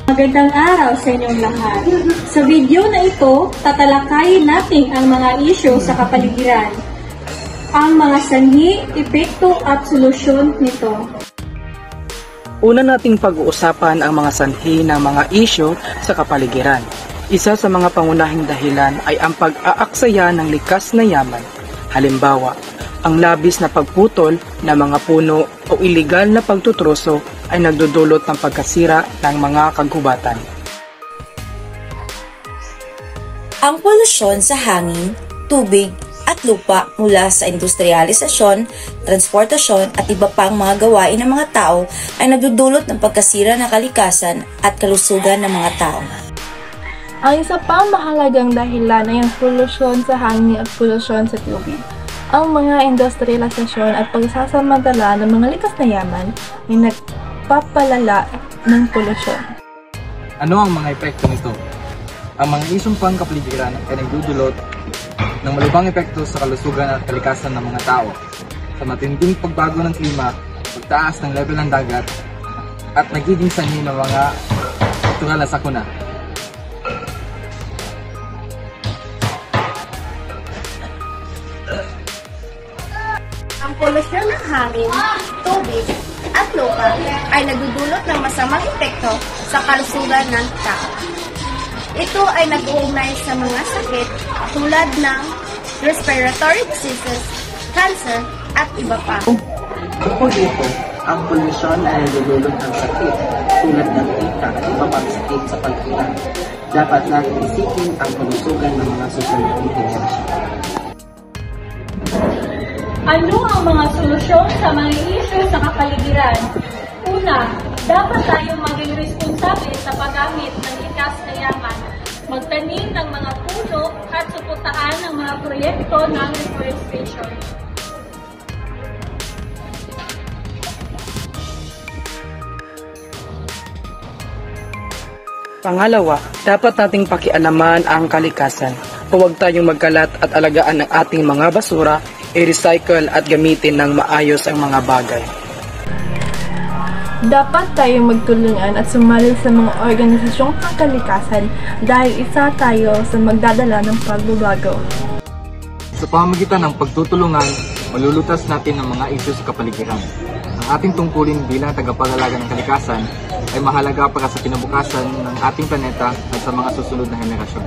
Magandang araw sa inyong lahat. Sa video na ito, tatalakayin natin ang mga isyu sa kapaligiran, ang mga sanhi, epekto at solusyon nito. Una nating pag-uusapan ang mga sanhi ng mga isyu sa kapaligiran. Isa sa mga pangunahing dahilan ay ang pag-aaksaya ng likas na yaman. Halimbawa, ang labis na pagputol ng mga puno o iligal na pagtutruso ay nagdudulot ng pagkasira ng mga kagubatan. Ang polusyon sa hangin, tubig at lupa mula sa industrialisasyon, transportasyon at iba pang mga gawain ng mga tao ay nagdudulot ng pagkasira ng kalikasan at kalusugan ng mga tao. Ang isa pang mahalagang dahilan ay ang polusyon sa hangin at polusyon sa tubig. Ang mga industrialisasyon at pagsasamantala ng mga likas na yaman ay nagpapalala ng polusyon. Ano ang mga epekto nito? Ang mga isyong pangkapaligiran ay nagdudulot ng malubhang epekto sa kalusugan at kalikasan ng mga tao, sa matinding pagbago ng klima, pagtaas ng level ng dagat, at nagiging sanhi ng mga natural na sakuna. Ang polusyon ng hangin, tubig, at lupa ay nagdudulot ng masamang epekto sa kalusugan ng tao. Ito ay nag-uugnay sa mga sakit tulad ng respiratory diseases, cancer, at iba pa. Bukod dito, ang polusyon ay nagdudulot ng sakit tulad ng tika at iba pang sakit sa pagkilan. Dapat natin isipin ang kalusugan ng mga susunod na henerasyon. Ano ang mga solusyon sa mga isyu sa kapaligiran? Una, dapat tayong maging responsable sa paggamit ng likas na yaman, magtanim ng mga puno at suportahan ng mga proyekto ng reforestation. Pangalawa, dapat nating pakialaman ang kalikasan. Huwag tayong magkalat at alagaan ng ating mga basura, i-recycle at gamitin ng maayos ang mga bagay. Dapat tayong magtulungan at sumali sa mga organisasyong pangkalikasan dahil isa tayo sa magdadala ng pagbabago. Sa pamamagitan ng pagtutulungan, malulutas natin ang mga isyu sa kapaligiran. Ang ating tungkulin bilang tagapag-alaga ng kalikasan ay mahalaga para sa kinabukasan ng ating planeta at sa mga susunod na henerasyon.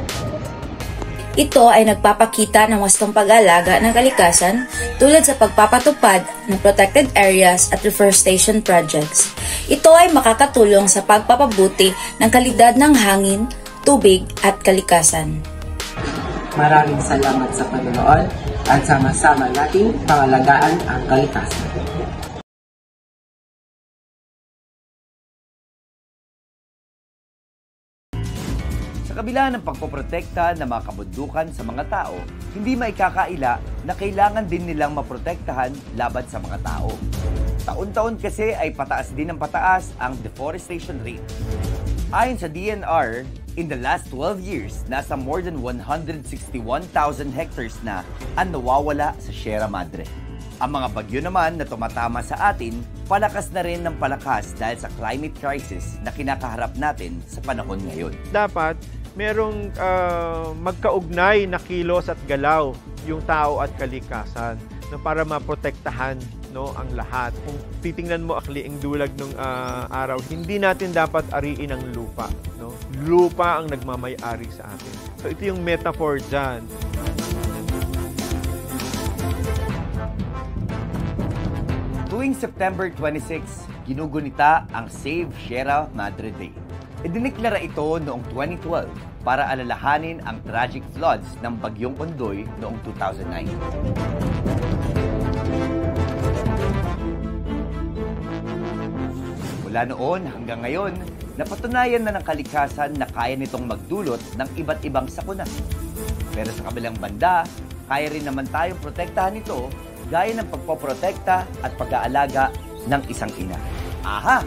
Ito ay nagpapakita ng wastong pag-aalaga ng kalikasan tulad sa pagpapatupad ng protected areas at reforestation projects. Ito ay makakatulong sa pagpapabuti ng kalidad ng hangin, tubig at kalikasan. Maraming salamat sa panonood at sama-sama nating pangalagaan ang kalikasan. Sa kabila ng pagpoprotekta ng mga kabundukan sa mga tao, hindi maikakaila na kailangan din nilang maprotektahan laban sa mga tao. Taon-taon kasi ay pataas din ng pataas ang deforestation rate. Ayon sa DNR, in the last 12 years, nasa more than 161,000 hectares na ang nawawala sa Sierra Madre. Ang mga bagyo naman na tumatama sa atin, palakas na rin ng palakas dahil sa climate crisis na kinakaharap natin sa panahon ngayon. Dapat merong magkaugnay na kilos at galaw yung tao at kalikasan para maprotektahan ang lahat. Kung titingnan mo akli ang dulag ng araw, hindi natin dapat ariin ang lupa. Lupa ang nagmamay-ari sa atin. So ito yung metaphor dyan. Tuwing September 26, ginugunita ang Save Sierra Madre Day. Idiniklara ito noong 2012 para alalahanin ang tragic floods ng Bagyong Ondoy noong 2009. Mula noon hanggang ngayon, napatunayan na ng kalikasan na kaya nitong magdulot ng iba't ibang sakuna. Pero sa kabilang banda, kaya rin naman tayong protektahan ito gaya ng pagpoprotekta at pag-aalaga ng isang ina. Aha!